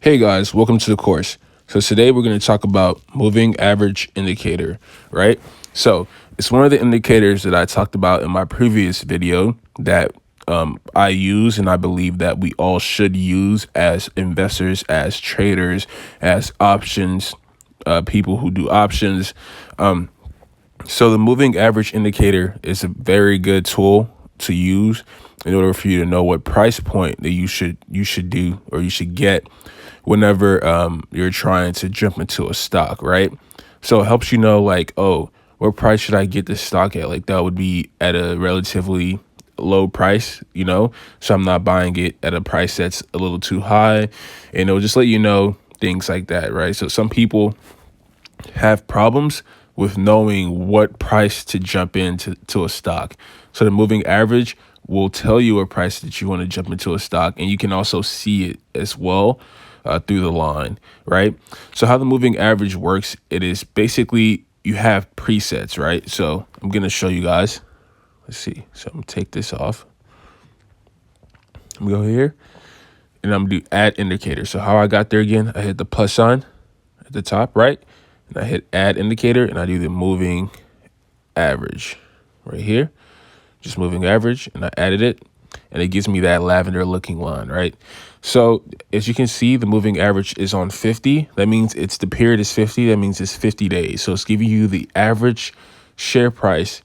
Hey guys, welcome to the course. So today we're going to talk about moving average indicator, right? So it's one of the indicators that I talked about in my previous video that I use and I believe that we all should use as investors, as traders, as options, people who do options. So the moving average indicator is a very good tool to use in order for you to know what price point that you should do or you should get whenever you're trying to jump into a stock, right? So it helps you know like, oh, what price should I get this stock at? Like that would be at a relatively low price, so I'm not buying it at a price that's a little too high, and it'll just let you know things like that, right? So some people have problems with knowing what price to jump into a stock. So the moving average will tell you a price that you want to jump into a stock, and you can also see it as well through the line, right? So how the moving average works, it is basically you have presets, right? So I'm going to show you guys. Let's see. So I'm going to take this off. I'm going to go here, and I'm going to do add indicator. So how I got there again, I hit the plus sign at the top, right? And I hit add indicator, and I do the moving average right here, just moving average, and I added it, and it gives me that lavender looking line, right? So as you can see, the moving average is on 50. That means the period is 50. That means it's 50 days. So it's giving you the average share price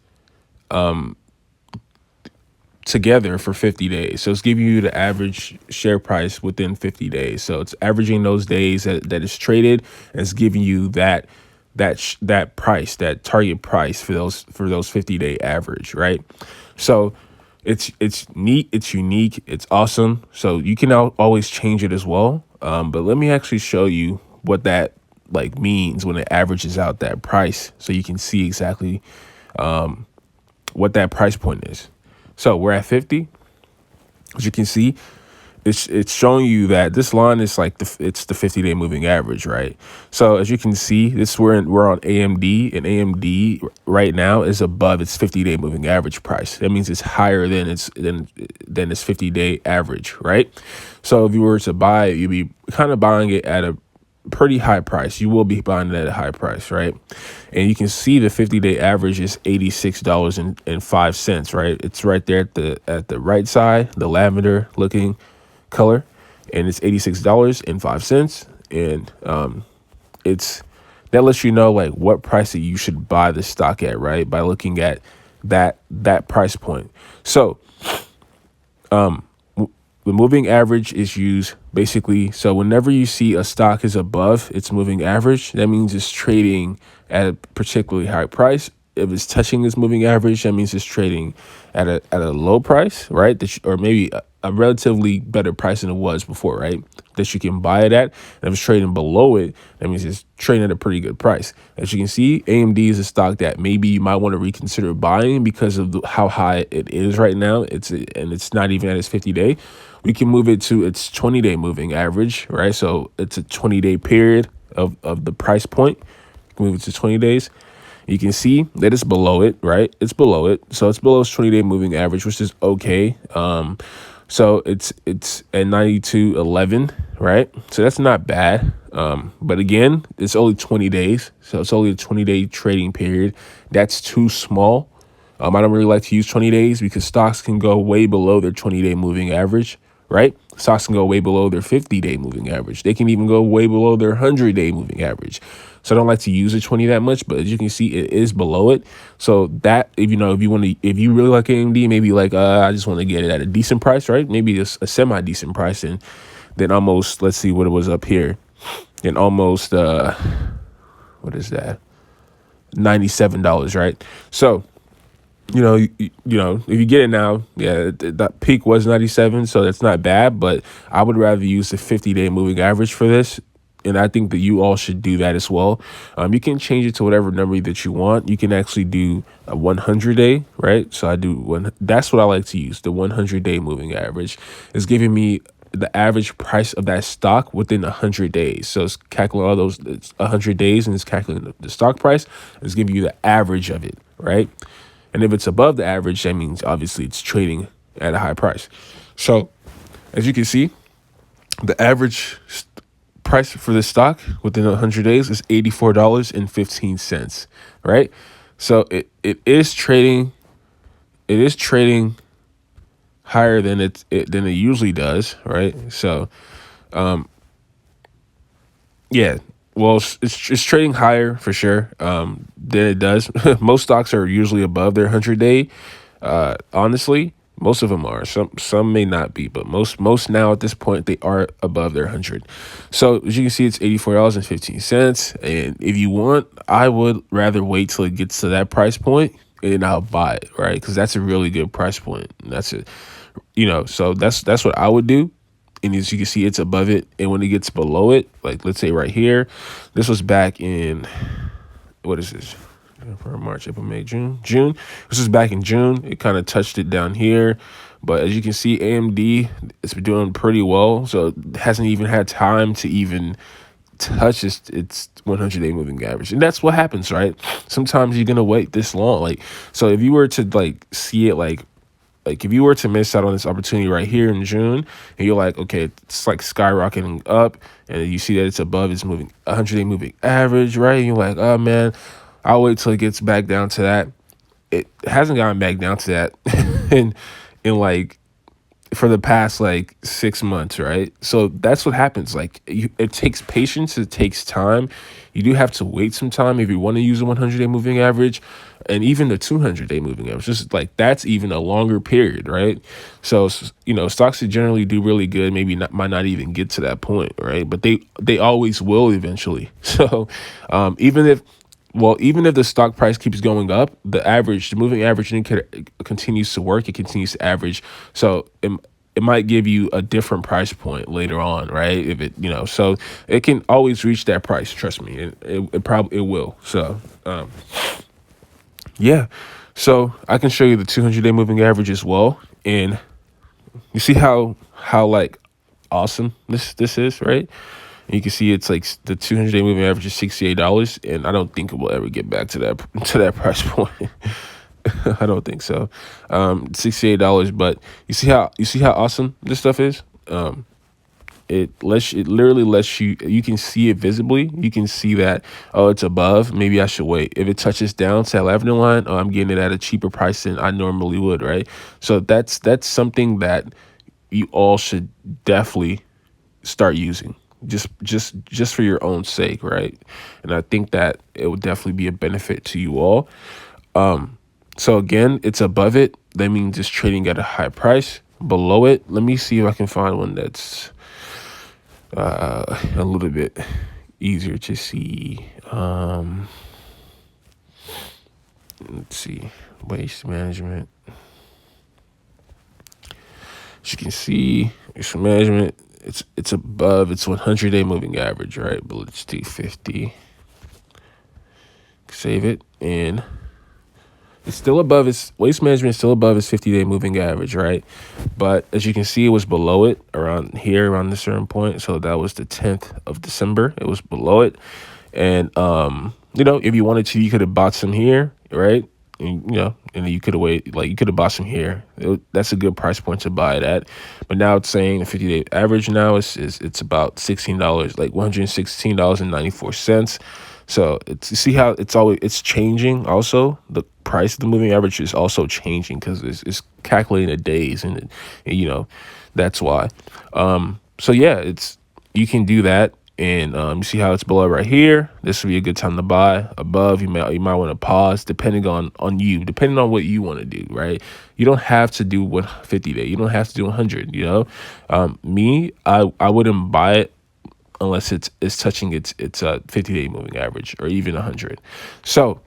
together for 50 days. So it's giving you the average share price within 50 days. So it's averaging those days that is traded, and it's giving you that price, that target price for those 50-day average, right? So it's neat, it's unique, it's awesome. So you can always change it as well. But let me actually show you what that like means when it averages out that price, so you can see exactly what that price point is. So we're at 50. As you can see, it's showing you that this line is like it's the 50-day moving average, right? So as you can see, we're on AMD, and AMD right now is above its 50-day moving average price. That means it's higher than its 50-day average, right? So if you were to buy it, you'd be kind of buying it at a pretty high price. You will be buying it at a high price, right? And you can see the 50-day average is $86.05, right? It's right there at the right side, the lavender looking color, and it's $86.05. And that lets you know like what price that you should buy the stock at, right? By looking at that price point. So the moving average is used basically. So whenever you see a stock is above its moving average, that means it's trading at a particularly high price. If it's touching this moving average, that means it's trading at a low price, right? Or maybe a relatively better price than it was before, right? That you can buy it at. And if it's trading below it, that means it's trading at a pretty good price. As you can see, AMD is a stock that maybe you might want to reconsider buying because of how high it is right now. It's not even at its 50-day. We can move it to its 20-day moving average, right? So it's a 20-day period of the price point. You can move it to 20 days. You can see that it's below it, right? It's below it. So it's below its 20-day moving average, which is okay. So it's at 92.11, right? So that's not bad. But again, it's only 20 days. So it's only a 20-day trading period. That's too small. I don't really like to use 20 days because stocks can go way below their 20-day moving average, right? Stocks can go way below their 50-day moving average. They can even go way below their 100-day moving average. So I don't like to use the 20 that much, but as you can see, it is below it. So that, if you really like AMD, maybe like, I just want to get it at a decent price, right? Maybe a semi-decent price. And then almost, let's see what it was up here. Then almost, what is that? $97, right? So, if you get it now, yeah, that peak was 97, so that's not bad, but I would rather use the 50-day moving average for this. And I think that you all should do that as well. You can change it to whatever number that you want. You can actually do a 100-day, right? So I do one. That's what I like to use. The 100-day moving average is giving me the average price of that stock within 100 days. So it's calculating all those 100 days, and it's calculating the stock price. It's giving you the average of it, right? And if it's above the average, that means obviously it's trading at a high price. So as you can see, the average price for this stock within 100 days is $84.15, right? So it is trading, higher than than it usually does, right? So yeah, well, it's trading higher for sure than it does. Most stocks are usually above their 100-day. Honestly, most of them are. Some may not be, but most now at this point they are above their 100. So as you can see, it's $84.15. And if you want, I would rather wait till it gets to that price point and I'll buy it, right? Because that's a really good price point. And that's it, So that's what I would do. And as you can see, it's above it. And when it gets below it, like let's say right here, this was back in, what is this? For March, April, May, June. This is back in June. It kind of touched it down here. But as you can see, AMD, it's been doing pretty well. So it hasn't even had time to even touch its 100-day moving average. And that's what happens, right? Sometimes you're going to wait this long. Like, so if you were to like see it like if you were to miss out on this opportunity right here in June and you're like, okay, it's like skyrocketing up and you see that it's above its 100-day moving average, right? And you're like, oh man, I'll wait till it gets back down to that. It hasn't gotten back down to that in like for the past like 6 months, right? So that's what happens. Like it takes patience, it takes time. You do have to wait some time if you want to use a 100-day moving average, and even the 200-day moving average. Just like that's even a longer period, right? So stocks that generally do really good might not even get to that point, right? But they always will eventually. So even if the stock price keeps going up, the moving average indicator continues to work. It continues to average. So it might give you a different price point later on, right? If it, so it can always reach that price. Trust me, it probably will. So, yeah. So I can show you the 200-day moving average as well, and you see how like awesome this is, right? And you can see it's like the 200-day moving average is $68, and I don't think it will ever get back to that price point. I don't think so. $68, but you see how awesome this stuff is. It literally lets you can see it visibly. You can see that, oh, it's above, maybe I should wait. If it touches down to that revenue line, oh, I'm getting it at a cheaper price than I normally would, right? So that's something that you all should definitely start using, just for your own sake, right? And I think that it would definitely be a benefit to you all. So again, it's above it. That means it's trading at a high price. Below it, let me see if I can find one that's a little bit easier to see. Let's see, waste management. As you can see, waste management, it's above its 100-day moving average, right? But let's do 50. Save it, and it's still above waste management is still above its 50-day moving average, right? But as you can see, it was below it around this certain point. So that was the 10th of December. It was below it. And, if you wanted to, you could have bought some here, right? And, and then you could have you could have bought some here. That's a good price point to buy it at. But now it's saying the 50-day average now it's about $16, like $116.94. So you see how it's changing. Also, the price of the moving average is also changing because it's calculating the days, and that's why. So yeah, you can do that, and you see how it's below right here. This would be a good time to buy. Above, you might want to pause, depending on what you want to do, right? You don't have to do 50-day. You don't have to do 100. I wouldn't buy it unless it's touching its 50-day moving average or even 100. So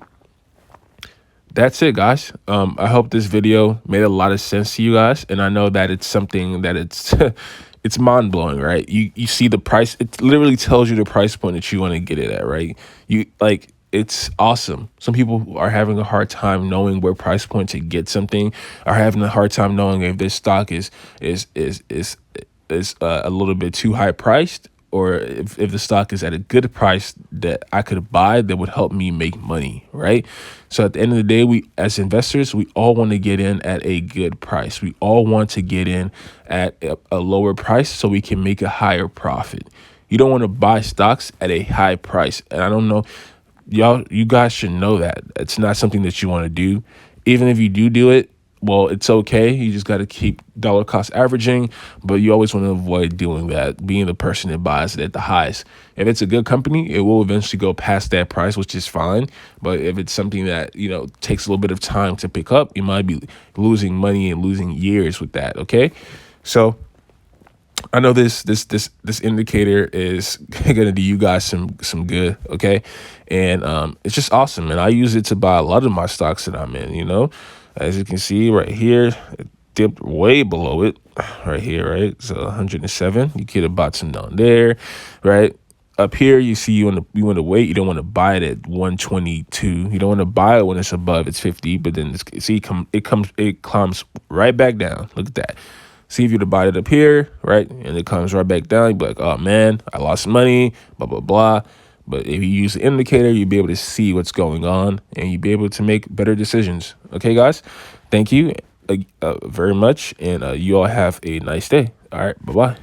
that's it, guys. I hope this video made a lot of sense to you guys, and I know that it's something that it's mind blowing, right? You see the price; it literally tells you the price point that you want to get it at, right? It's awesome. Some people are having a hard time knowing where price point to get something, are having a hard time knowing if this stock is a little bit too high priced, or if the stock is at a good price that I could buy that would help me make money, right? So at the end of the day, we as investors, we all want to get in at a good price. We all want to get in at a lower price so we can make a higher profit. You don't want to buy stocks at a high price. And I don't know, you guys should know that it's not something that you want to do. Even if you do it, well, it's okay. You just got to keep dollar cost averaging, but you always want to avoid doing that, being the person that buys it at the highest. If it's a good company, it will eventually go past that price, which is fine. But if it's something that, takes a little bit of time to pick up, you might be losing money and losing years with that. Okay. So I know this indicator is gonna do you guys some good, okay? And it's just awesome, and I use it to buy a lot of my stocks that I'm in. As you can see right here, it dipped way below it, right here, right? So 107. You could have bought some down there, right? Up here, you see you want to wait. You don't want to buy it at 122. You don't want to buy it when it's above its 50. But then it climbs right back down. Look at that. See, if you'd have bought it up here, right, and it comes right back down, you'd be like, oh man, I lost money, blah blah blah. But if you use the indicator, you'll be able to see what's going on, and you'll be able to make better decisions. Okay, guys, thank you very much, and you all have a nice day. All right, bye bye.